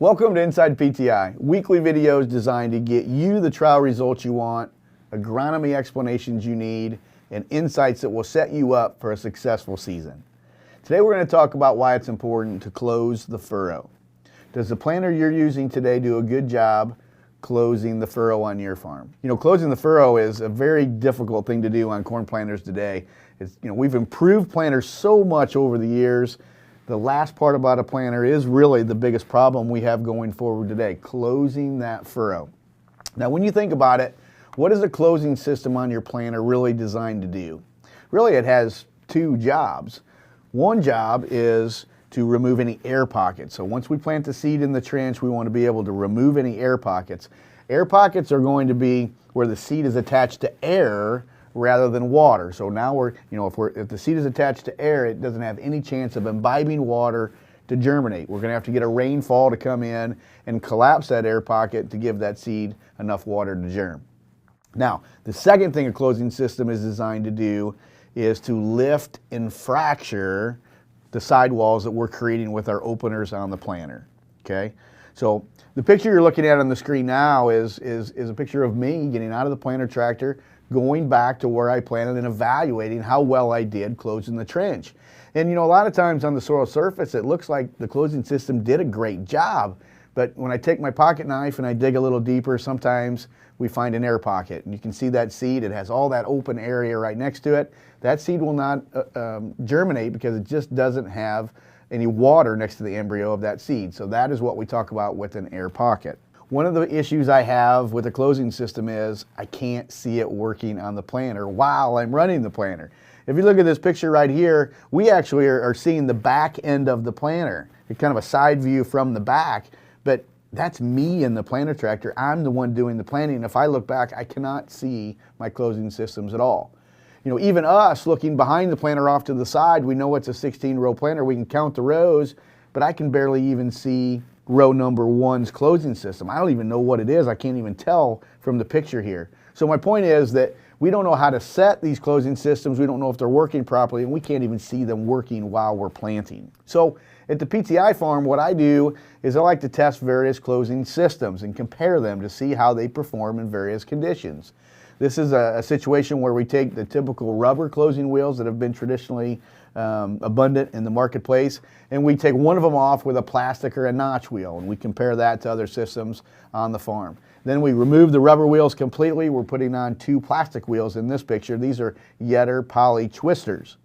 Welcome to InsidePTI, weekly videos designed to get you the trial results you want, agronomy explanations you need, and insights that will set you up for a successful season. Today we're going to talk about why it's important to close the furrow. Does the planter you're using today do a good job closing the furrow on your farm? You know, closing the furrow is a very difficult thing to do on corn planters today. We've improved planters so much over the years. The last part about a planter is really the biggest problem we have going forward today, closing that furrow. Now, when you think about it, what is a closing system on your planter really designed to do? Really, it has two jobs. One job is to remove any air pockets. So once we plant the seed in the trench, we want to be able to remove any air pockets. Air pockets are going to be where the seed is attached to air rather than water. So now if the seed is attached to air, it doesn't have any chance of imbibing water to germinate. We're going to have to get a rainfall to come in and collapse that air pocket to give that seed enough water to germ. Now, the second thing a closing system is designed to do is to lift and fracture the sidewalls that we're creating with our openers on the planter. Okay? So the picture you're looking at on the screen now is a picture of me getting out of the planter tractor, going back to where I planted and evaluating how well I did closing the trench. And a lot of times on the soil surface, it looks like the closing system did a great job. But when I take my pocket knife and I dig a little deeper, sometimes we find an air pocket. And you can see that seed, it has all that open area right next to it. That seed will not germinate because it just doesn't have any water next to the embryo of that seed. So that is what we talk about with an air pocket. One of the issues I have with the closing system is I can't see it working on the planter while I'm running the planter. If you look at this picture right here, we actually are seeing the back end of the planter. It's kind of a side view from the back, but that's me in the planter tractor. I'm the one doing the planting. If I look back, I cannot see my closing systems at all. Even us looking behind the planter off to the side, we know it's a 16-row planter. We can count the rows, but I can barely even see row number one's closing system. I don't even know what it is. I can't even tell from the picture here. So my point is that we don't know how to set these closing systems. We don't know if they're working properly, and we can't even see them working while we're planting. So at the PTI farm, what I do is I like to test various closing systems and compare them to see how they perform in various conditions. This is a situation where we take the typical rubber closing wheels that have been traditionally abundant in the marketplace, and we take one of them off with a plastic or a notch wheel, and we compare that to other systems on the farm. Then we remove the rubber wheels completely. We're putting on two plastic wheels in this picture. These are Yetter poly twisters.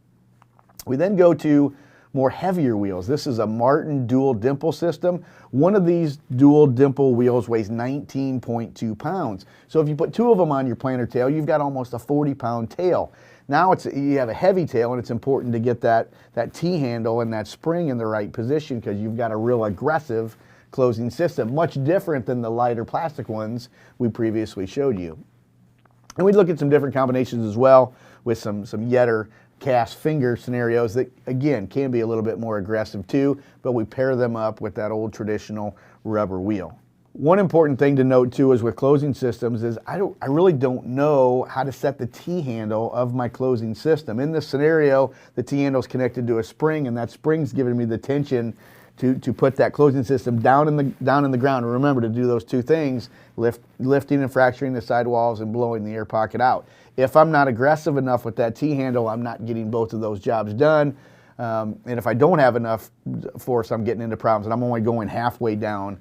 We then go to more heavier wheels. This is a Martin dual dimple system. One of these dual dimple wheels weighs 19.2 pounds. So if you put two of them on your planter tail, you've got almost a 40-pound tail. Now you have a heavy tail, and it's important to get that T-handle and that spring in the right position because you've got a real aggressive closing system, much different than the lighter plastic ones we previously showed you. And we look at some different combinations as well with some Yetter cast finger scenarios that, again, can be a little bit more aggressive too, but we pair them up with that old traditional rubber wheel. One important thing to note too is with closing systems is I really don't know how to set the T-handle of my closing system. In this scenario, the T-handle is connected to a spring, and that spring's giving me the tension to put that closing system down in the ground. And remember to do those two things, lifting and fracturing the sidewalls and blowing the air pocket out. If I'm not aggressive enough with that T-handle, I'm not getting both of those jobs done. And if I don't have enough force, I'm getting into problems, and I'm only going halfway down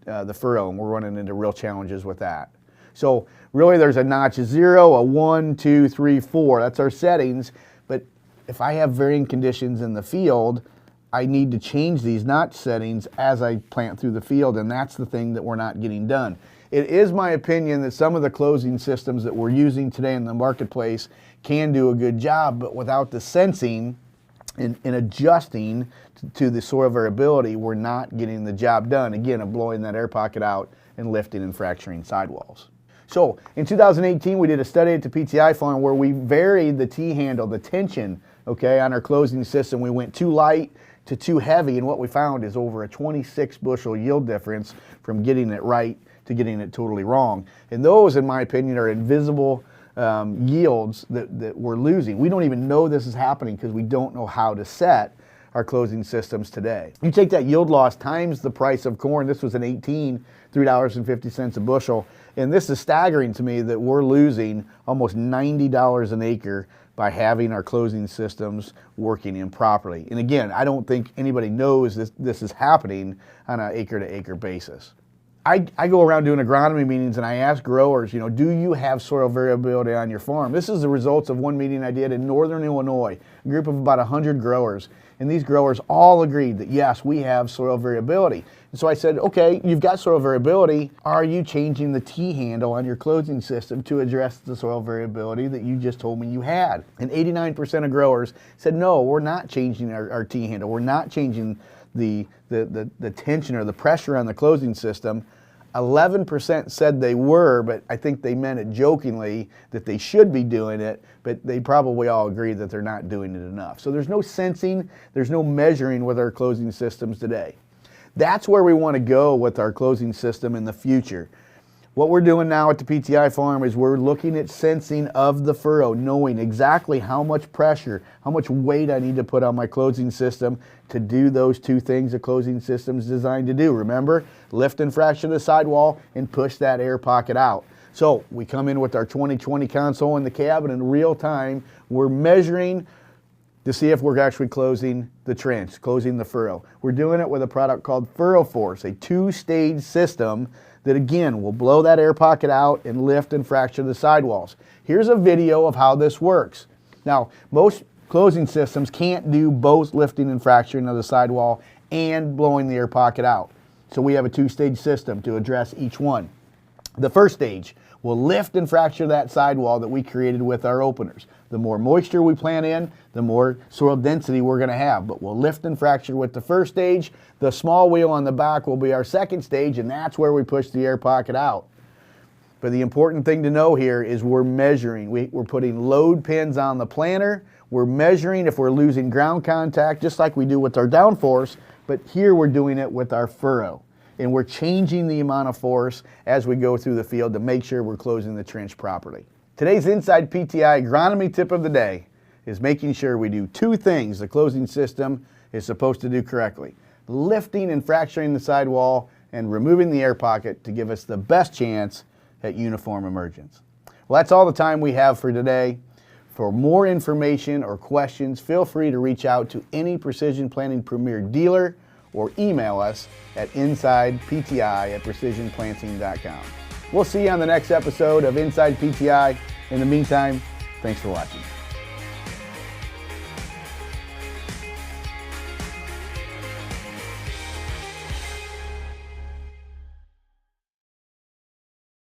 the furrow, and we're running into real challenges with that. So really there's a notch 0, a 1, 2, 3, 4. That's our settings. But if I have varying conditions in the field, I need to change these notch settings as I plant through the field, and that's the thing that we're not getting done. It is my opinion that some of the closing systems that we're using today in the marketplace can do a good job, but without the sensing and adjusting to the soil variability, we're not getting the job done, again, of blowing that air pocket out and lifting and fracturing sidewalls. So in 2018, we did a study at the PTI farm where we varied the T-handle, the tension, okay, on our closing system. We went too light to too heavy, and what we found is over a 26 bushel yield difference from getting it right to getting it totally wrong. And those, in my opinion, are invisible yields that we're losing. We don't even know this is happening because we don't know how to set our closing systems today. You take that yield loss times the price of corn. This was an 18, $3.50 a bushel. And this is staggering to me that we're losing almost $90 an acre by having our closing systems working improperly. And again, I don't think anybody knows this is happening on an acre-to-acre basis. I go around doing agronomy meetings and I ask growers, do you have soil variability on your farm? This is the results of one meeting I did in northern Illinois, a group of about 100 growers. And these growers all agreed that yes, we have soil variability. And so I said, okay, you've got soil variability. Are you changing the T-handle on your closing system to address the soil variability that you just told me you had? And 89% of growers said, no, we're not changing our T-handle. We're not changing the tension or the pressure on the closing system. 11% said they were, but I think they meant it jokingly that they should be doing it, but they probably all agree that they're not doing it enough. So there's no sensing, there's no measuring with our closing systems today. That's where we want to go with our closing system in the future. What we're doing now at the PTI farm is we're looking at sensing of the furrow, knowing exactly how much pressure, how much weight I need to put on my closing system to do those two things a closing system is designed to do. Remember, lift and fracture the sidewall and push that air pocket out. So we come in with our 2020 console in the cab, and in real time, we're measuring to see if we're actually closing the trench, closing the furrow. We're doing it with a product called Furrow Force, a two-stage system that again will blow that air pocket out and lift and fracture the sidewalls. Here's a video of how this works. Now, most closing systems can't do both lifting and fracturing of the sidewall and blowing the air pocket out. So we have a two-stage system to address each one. The first stage will lift and fracture that sidewall that we created with our openers. The more moisture we plant in, the more soil density we're going to have. But we'll lift and fracture with the first stage. The small wheel on the back will be our second stage, and that's where we push the air pocket out. But the important thing to know here is we're measuring. We're putting load pins on the planter. We're measuring if we're losing ground contact, just like we do with our downforce. But here we're doing it with our furrow. And we're changing the amount of force as we go through the field to make sure we're closing the trench properly. Today's InsidePTI agronomy tip of the day is making sure we do two things the closing system is supposed to do correctly: lifting and fracturing the sidewall and removing the air pocket to give us the best chance at uniform emergence. Well, that's all the time we have for today. For more information or questions, feel free to reach out to any Precision Planting Premier dealer or email us at InsidePTI@precisionplanting.com. We'll see you on the next episode of InsidePTI. In the meantime, thanks for watching.